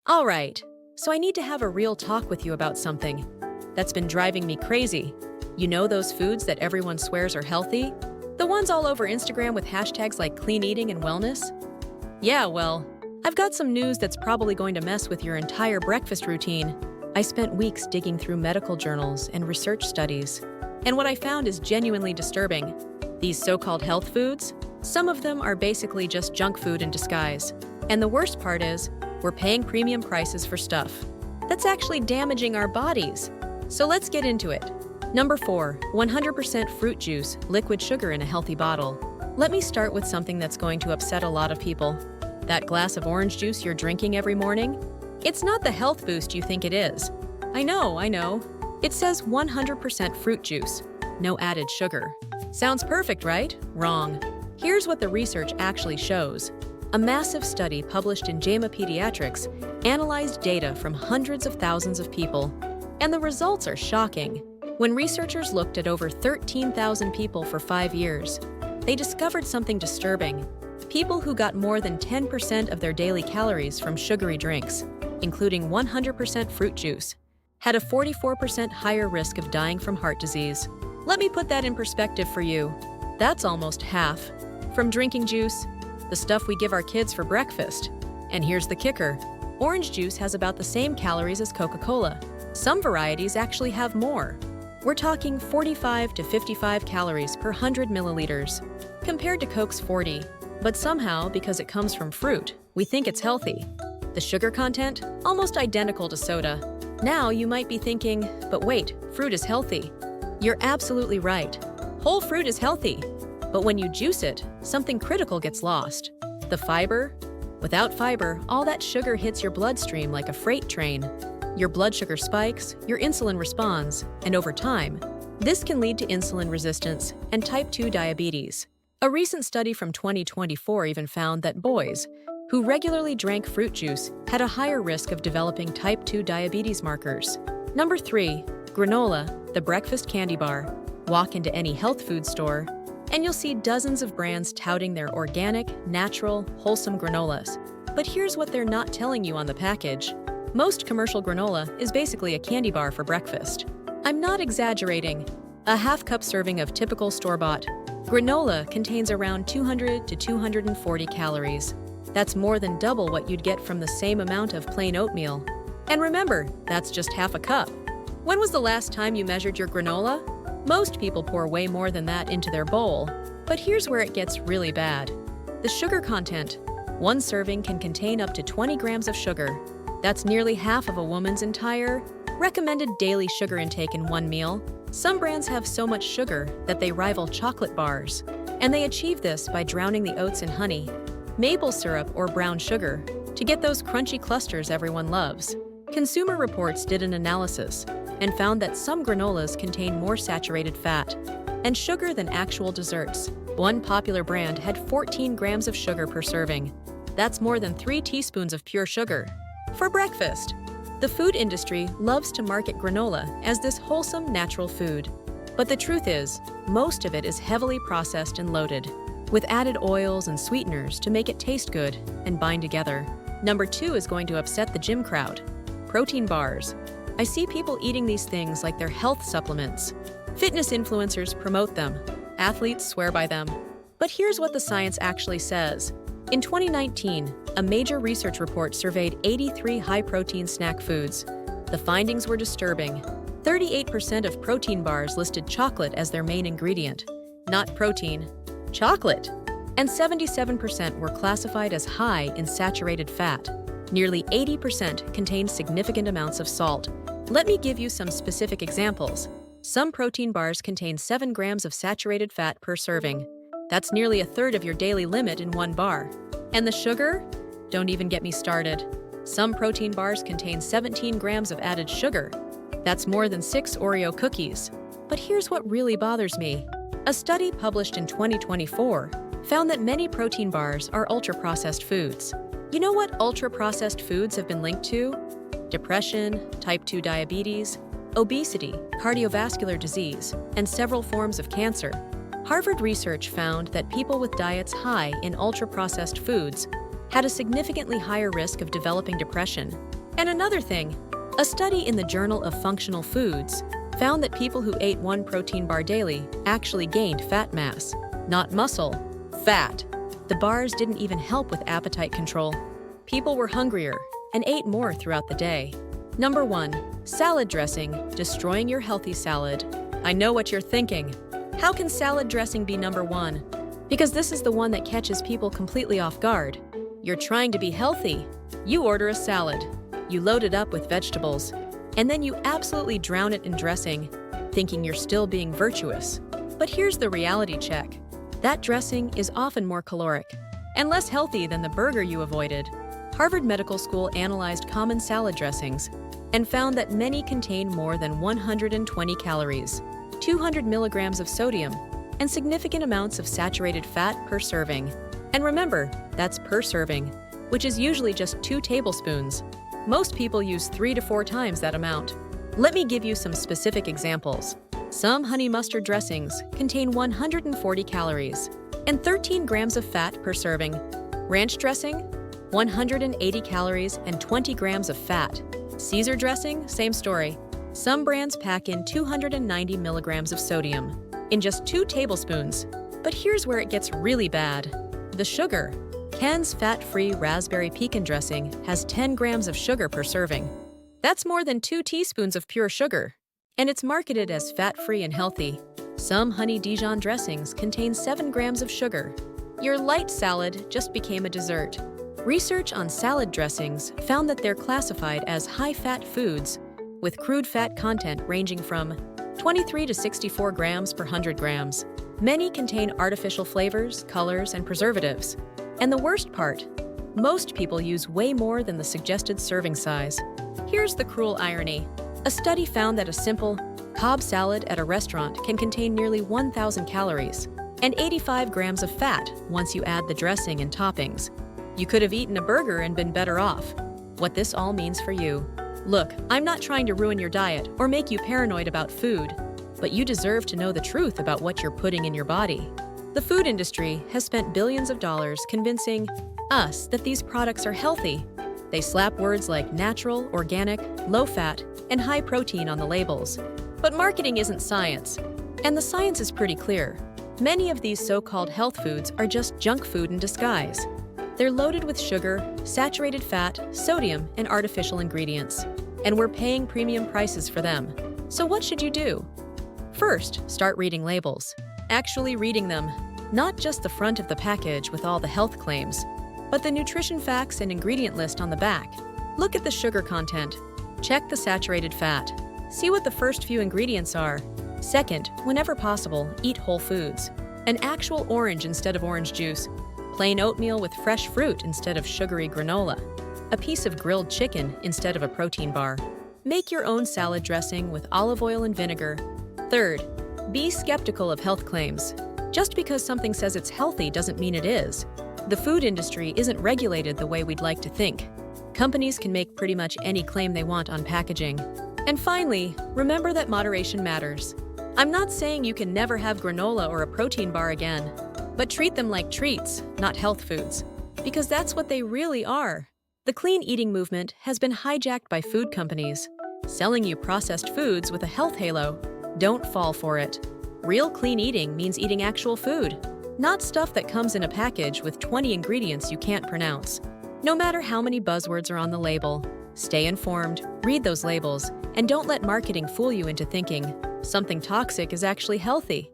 All right, so I need to have a real talk with you about something that's been driving me crazy. You know those foods that everyone swears are healthy? The ones all over Instagram with hashtags like clean eating and wellness? Yeah, well, I've got some news that's probably going to mess with your entire breakfast routine. I spent weeks digging through medical journals and research studies, and what I found is genuinely disturbing. These so-called health foods, some of them are basically just junk food in disguise. And the worst part is, we're paying premium prices for stuff that's actually damaging our bodies. So let's get into it. Number 4, 100% fruit juice, liquid sugar in a healthy bottle. Let me start with something that's going to upset a lot of people. That glass of orange juice you're drinking every morning? It's not the health boost you think it is. I know. It says 100% fruit juice, no added sugar. Sounds perfect, right? Wrong. Here's what the research actually shows. A massive study published in JAMA Pediatrics analyzed data from hundreds of thousands of people, and the results are shocking. When researchers looked at over 13,000 people for 5 years, they discovered something disturbing. People who got more than 10% of their daily calories from sugary drinks, including 100% fruit juice, had a 44% higher risk of dying from heart disease. Let me put that in perspective for you. That's almost half. From drinking juice, the stuff we give our kids for breakfast. And here's the kicker. Orange juice has about the same calories as Coca-Cola. Some varieties actually have more. We're talking 45 to 55 calories per 100 milliliters, compared to Coke's 40. But somehow, because it comes from fruit, we think it's healthy. The sugar content, almost identical to soda. Now you might be thinking, but wait, fruit is healthy. You're absolutely right. Whole fruit is healthy. But when you juice it, something critical gets lost. The fiber? Without fiber, all that sugar hits your bloodstream like a freight train. Your blood sugar spikes, your insulin responds, and over time, this can lead to insulin resistance and type 2 diabetes. A recent study from 2024 even found that boys who regularly drank fruit juice had a higher risk of developing type 2 diabetes markers. Number 3, granola, the breakfast candy bar. Walk into any health food store, and you'll see dozens of brands touting their organic, natural, wholesome granolas. But here's what they're not telling you on the package. Most commercial granola is basically a candy bar for breakfast. I'm not exaggerating. A half-cup serving of typical store-bought granola contains around 200 to 240 calories. That's more than double what you'd get from the same amount of plain oatmeal. And remember, that's just half a cup. When was the last time you measured your granola? Most people pour way more than that into their bowl. But here's where it gets really bad. The sugar content. One serving can contain up to 20 grams of sugar. That's nearly half of a woman's entire recommended daily sugar intake in one meal. Some brands have so much sugar that they rival chocolate bars. And they achieve this by drowning the oats in honey, maple syrup, or brown sugar to get those crunchy clusters everyone loves. Consumer Reports did an analysis and found that some granolas contain more saturated fat and sugar than actual desserts. One popular brand had 14 grams of sugar per serving. That's more than 3 teaspoons of pure sugar. For breakfast, the food industry loves to market granola as this wholesome, natural food. But the truth is, most of it is heavily processed and loaded, with added oils and sweeteners to make it taste good and bind together. Number 2 is going to upset the gym crowd. Protein bars. I see people eating these things like they're health supplements. Fitness influencers promote them. Athletes swear by them. But here's what the science actually says. In 2019, a major research report surveyed 83 high-protein snack foods. The findings were disturbing. 38% of protein bars listed chocolate as their main ingredient. Not protein, chocolate. And 77% were classified as high in saturated fat. Nearly 80% contained significant amounts of salt. Let me give you some specific examples. Some protein bars contain 7 grams of saturated fat per serving. That's nearly a third of your daily limit in one bar. And the sugar? Don't even get me started. Some protein bars contain 17 grams of added sugar. That's more than 6 Oreo cookies. But here's what really bothers me. A study published in 2024 found that many protein bars are ultra-processed foods. You know what ultra-processed foods have been linked to? Depression, type 2 diabetes, obesity, cardiovascular disease, and several forms of cancer. Harvard research found that people with diets high in ultra-processed foods had a significantly higher risk of developing depression And another thing, a study in the Journal of Functional Foods found that people who ate one protein bar daily actually gained fat mass, not muscle, fat. The bars didn't even help with appetite control. People were hungrier and ate more throughout the day. Number 1. Salad dressing, destroying your healthy salad. I know what you're thinking. How can salad dressing be number 1? Because this is the one that catches people completely off guard. You're trying to be healthy. You order a salad. You load it up with vegetables. And then you absolutely drown it in dressing, thinking you're still being virtuous. But here's the reality check. That dressing is often more caloric and less healthy than the burger you avoided. Harvard Medical School analyzed common salad dressings and found that many contain more than 120 calories, 200 milligrams of sodium, and significant amounts of saturated fat per serving. And remember, that's per serving, which is usually just 2 tablespoons. Most people use 3 to 4 times that amount. Let me give you some specific examples. Some honey mustard dressings contain 140 calories and 13 grams of fat per serving. Ranch dressing, 180 calories and 20 grams of fat. Caesar dressing, same story. Some brands pack in 290 milligrams of sodium in just 2 tablespoons. But here's where it gets really bad. The sugar. Ken's fat-free raspberry pecan dressing has 10 grams of sugar per serving. That's more than 2 teaspoons of pure sugar. And it's marketed as fat-free and healthy. Some honey Dijon dressings contain 7 grams of sugar. Your light salad just became a dessert. Research on salad dressings found that they're classified as high-fat foods, with crude fat content ranging from 23 to 64 grams per 100 grams. Many contain artificial flavors, colors, and preservatives. And the worst part, most people use way more than the suggested serving size. Here's the cruel irony. A study found that a simple Cobb salad at a restaurant can contain nearly 1,000 calories and 85 grams of fat once you add the dressing and toppings. You could have eaten a burger and been better off. What this all means for you. Look, I'm not trying to ruin your diet or make you paranoid about food, but you deserve to know the truth about what you're putting in your body. The food industry has spent billions of dollars convincing us that these products are healthy. They slap words like natural, organic, low-fat, and high protein on the labels. But marketing isn't science. And the science is pretty clear. Many of these so-called health foods are just junk food in disguise. They're loaded with sugar, saturated fat, sodium, and artificial ingredients. And we're paying premium prices for them. So what should you do? First, start reading labels. Actually reading them. Not just the front of the package with all the health claims, but the nutrition facts and ingredient list on the back. Look at the sugar content. Check the saturated fat. See what the first few ingredients are. Second, whenever possible, eat whole foods. An actual orange instead of orange juice. Plain oatmeal with fresh fruit instead of sugary granola. A piece of grilled chicken instead of a protein bar. Make your own salad dressing with olive oil and vinegar. Third, be skeptical of health claims. Just because something says it's healthy doesn't mean it is. The food industry isn't regulated the way we'd like to think. Companies can make pretty much any claim they want on packaging. And finally, remember that moderation matters. I'm not saying you can never have granola or a protein bar again, but treat them like treats, not health foods, because that's what they really are. The clean eating movement has been hijacked by food companies, selling you processed foods with a health halo. Don't fall for it. Real clean eating means eating actual food, not stuff that comes in a package with 20 ingredients you can't pronounce. No matter how many buzzwords are on the label, stay informed, read those labels, and don't let marketing fool you into thinking something toxic is actually healthy.